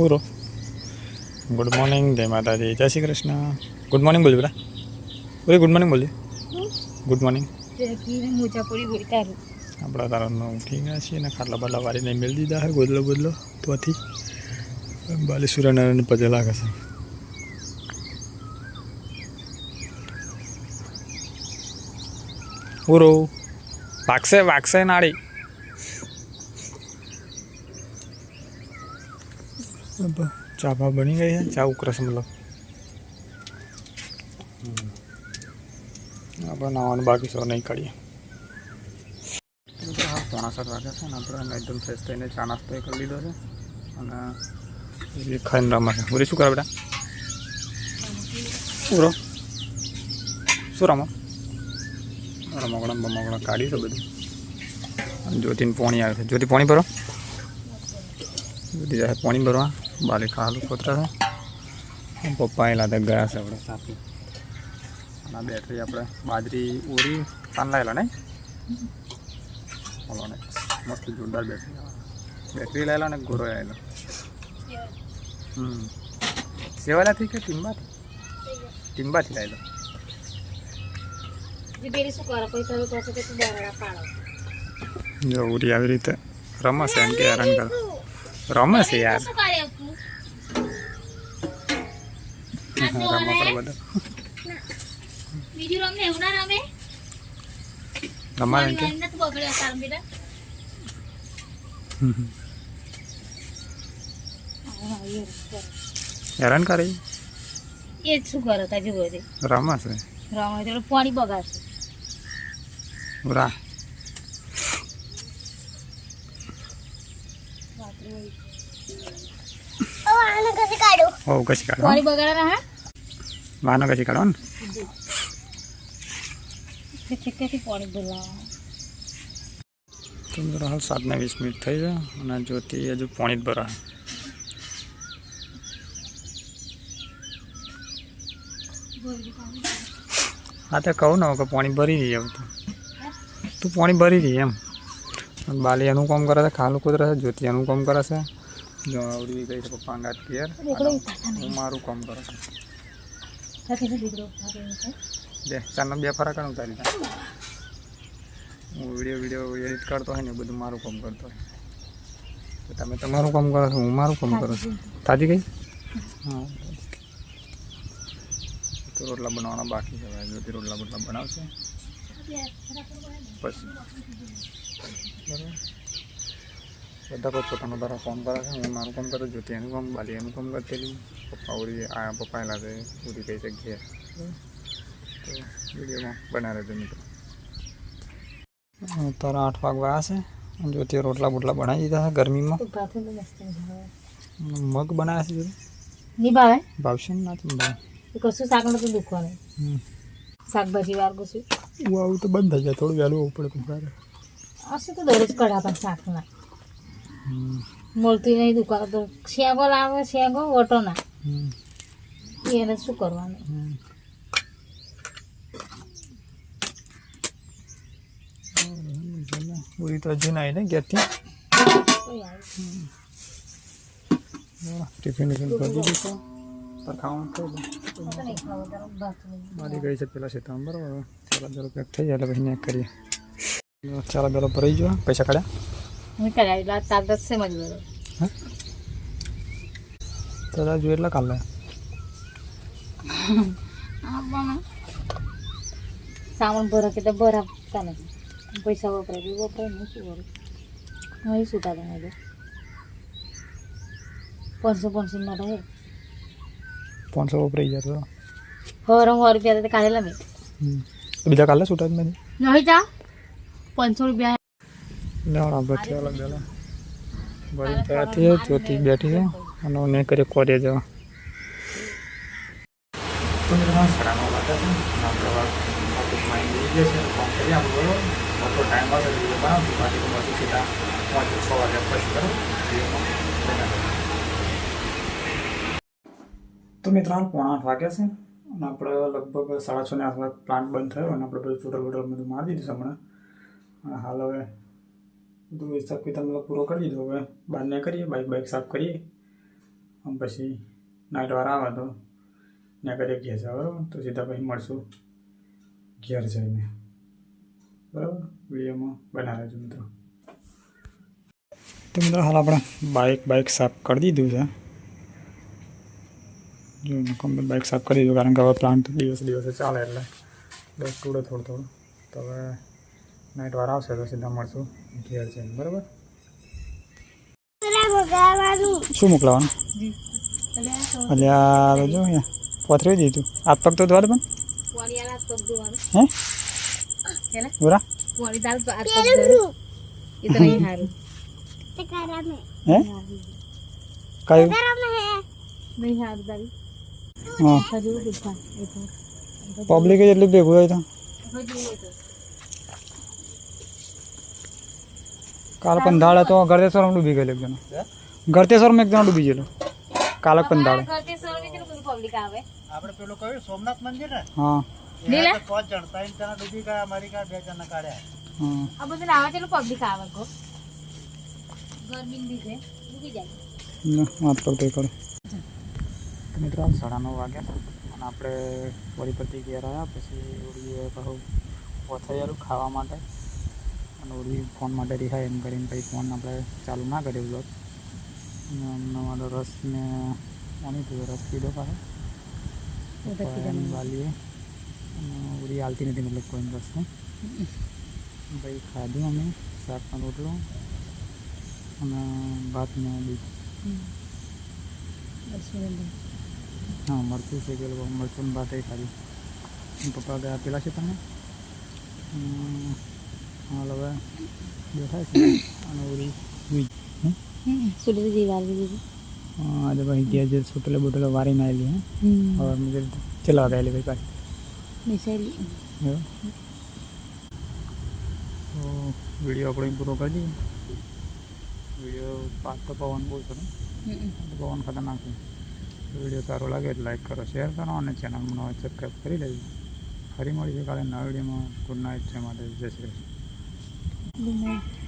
ઓરો good morning, જય માતાજી, જય શ્રી કૃષ્ણ. ગુડ મોર્નિંગ બોલ બેટા. બોલે ગુડ મોર્નિંગ બોલે. Good morning. આપણા તારા ઉઠી ગયા છીએ ને ખાટલા બાટલા વાળીને મેળ દીધા છે ગોદલો બોદલો તોથી બાલે સૂર્યનારાયણ પજે લાગે છે. ઓરો વાગશે નાળી. ચા ભા બની ગઈ છે, ચા ઉકળશે મતલબ. આપણે નાવાનું બાકી સૌ નહીં કાઢીએ. 7:45 વાગ્યા છે ને આપણે એકદમ ફ્રેશ થઈને ચા નાસ્તો કરી લીધો છે અને ખાઈને રમે છે. ઉરી શું કરે બેટા? ઉરો શું રમો? રમકડા કાઢી છે બધું. અને જ્યોતિને પોણી આવે છે. જ્યોતિ પોણી ભરો. જ્યોતિ જાય પોણી ભરવા. બાલી ખાલું ખોતરા છે. પપ્પા એ લાદક ગયા છે આપણે સાપી. અને બેટરી આપણે બાજરી ઓરી પાન લાવેલા નહીં. બોલો ને મસ્ત જોરદાર બેટરી લાવેલા ને ગોરો આવેલો. સેવાલાથી કે ટીમ્બાથી લાવેલો. જો ઉરી આવી રીતે રમે છે એમ કે હેરાન કરે. રમે છે યાર. હેરાન કરે એ શું કરો તા જુઓ છે રમે છે. રમે તો પાણી બગાડશે. ઉરા કશી કાઢો પાણી બગાડે હા વાનો કશી કાઢો ને ચીકથી પાણી બોલાવા. તો મિત્રો હાલ 7:20 થઈ જાય અને જ્યોતિ હજુ પાણી જ ભરા. હા તો કહું ને કે પાણી ભરી દઈએ હવે તું પાણી ભરી દઈએ એમ. બાલી એનું કામ કરે છે, ખાલું કુદરે છે. જ્યોતિ એનું કામ કરે છે. જો આવડી ગઈ છે પપ્પા અંગાત ઘેર. હું મારું કામ કરે છે. બે ચારના 2 ફરક ઉતારી દે. હું વિડીયો એડિટ કરતો હોય ને બધું મારું કામ કરતો હોય. તો તમે તમારું કામ કરો છો, હું મારું કામ કરું છું. તાજી ગઈ. હા તો રોટલા બનાવવાના બાકી છે. જ્યોતિ રોટલા બનાવશે પછી બરાબર. બધા પોતાનો તારા કામ કરે છે. હું મારું કામ કરું. જ્યોતિ એનું કામ, બાલી એનું કામ કરતેલી. પપ્પા ઉડી પપ્પા એલા છે ઉડી ગઈ છે ઘેર. તો વિડીયોમાં બનાવે છે મિત્રો. તારા 8 વાગવા છે. જ્યોતિ રોટલા બોટલા બનાવી દીધા છે ગરમીમાં. મગ બનાવ્યા છે નહીં ભાવે ભાવશે ને નથી ભાવ. કશું શાક નથી દુખવાનું. શાકભાજી વાર કશું આવું તો બંધ થઈ જાય. થોડું વહેલું આવવું પડે તમારે. હશે તો દરરોજ કઢા પણ શાકના મળતી નહીં દુકાન તો શેગો લાવે શેગો ઓટો ના એને શું કરવાનું. પૂરી તો હજી ના ને ઘેરથી ટિફિન કરી દીધું છે. ખાવાનું મારી ગઈ છે પેલા ક્ષેત્રમાં બરાબર. ચાલો ચાલો પેક થઈ જાય એટલે પછી નેક કરીએ. ચાલો પેલો ભરાઈ ગયો. પૈસા કાઢ્યા હા તો જોઈએ એટલે કાલે સામાન ભરા કે ભરા ચાલે પૈસા વપરાય નહીં શું કરું હું છૂટા દે 500 ના રહે 500 વપરાઈ જાય તો ₹100 કાઢેલા મેં બીજા કાલે છૂટા જ નથી. નહીં જા ₹500 લેવાના બેઠી અલગ બેલા બળી ત્યાંથી જ્યોતિ બેઠી છે અને ને કરી કોરિયા જવા. તો મિત્રો સરાનો લાગે છે આપણે ઓફિસમાં આવી ગયા છે. ફોન કરીએ આપણે બરોબર મોટો ટાઈમ આવશે વિડીયો બનાવશું. બાકી તો બધું સીધા 5-6 વાગ્યા પછી બરાબર વિડીયોમાં બનાવી. તો મિત્રો 7:45 વાગ્યા છે અને આપણે લગભગ 6:30 ની આસપાસ પ્લાન્ટ બંધ થયો અને આપણે બધું ચૂંટલ વૂટલ બધું મારી દીધું છે હમણાં. અને હાલ હવે બધું હિસાબ કિતાબ પૂરો કરી દીધો. હવે બહારને કરીએ બાઇક સાફ કરીએ આમ પછી નાઇટવાળા આવે તો ત્યાં કરીએ ઘેર છે બરાબર. તો સીધા પછી મળશું ઘેર જઈને બરાબર. વિડીયોમાં બના રહેજો મિત્રો. તો મિત્રો હાલ આપણે બાઇક સાફ કરી દીધું છે. જો કમ્પ્લીટ બાઇક સાફ કરી દીધું, કારણ કે હવે પ્લાન્ટ દિવસે ચાલે એટલે બસ તોડે થોડું. તો હવે નાઇટવાર આવશે તો સીધા મળશું ઘેર જઈને બરાબર. શું મોકલાવાનું? અલ્યા જો અહીંયા પથરી દીધું. હાથ પગ તો ધોવા દે પણ હે બોરા હે કયું હા પબ્લિક એટલું ભેગું હોય તો કાલ પંદાળે તો ગળતેશ્વરમાં ડૂબી ગયેલો એક જણો. ગળતેશ્વરમાં એક જણો ડૂબી ગયેલો કાલે પંદાળે. આપણે પેલું કહ્યું સોમનાથ મંદિર ને હા 5 જણ 3 જણા ડૂબી ગયા, અમારી કા 2 જણા કાઢ્યા. હા આ બધું આવા ચલો પબ્લિક આવે ગો ગરમી લીધે ડૂબી જાય. વાત કરતો કરો મિત્રો. 9:30 વાગ્યા અને આપણે વળી પરથી ઘેર આવ્યા. પછી ઓળીએ કહું પથાયેલું ખાવા માટે અને ઓળી ફોન માટે રિહાય એમ કરીને પછી ફોન આપણે ચાલુ ના કર્યો બ્લોગ. અમારો રસ ને પાણી પીધો, રસ પીધો પાછો વાલીએ અને ઓળી હાલતી નથી મતલબ કોઈ રસ ને. પછી ખાધું અમે શાકનો રોટલો અને ભાત ને દૂધ. હા મરચું છે કે લોકો મરચું ભાત એ ખાધું. પપ્પા ગયા પેલા છે તમે હાલ હવે બેઠા છે અને ઓળી આજે ભાઈ ગયા જે સુટેલો બોટેલો વારીને આવેલી હે હવે ચલા ગયેલી ભાઈ પાછી. તો વિડીયો આપણે પૂરો કરી દઈએ. વિડીયો પાક તો પવન બહુ છે ને પવન ખતરનાક છે. વિડીયો સારો લાગે એટલે લાઈક કરો, શેર કરો અને ચેનલમાં સબસ્ક્રાઈબ કરી લેજો. ફરી મળીશું કાલે નવા વિડીયોમાં. ગુડ નાઇટ છે માટે જય શ્રી કૃષ્ણ. Good night.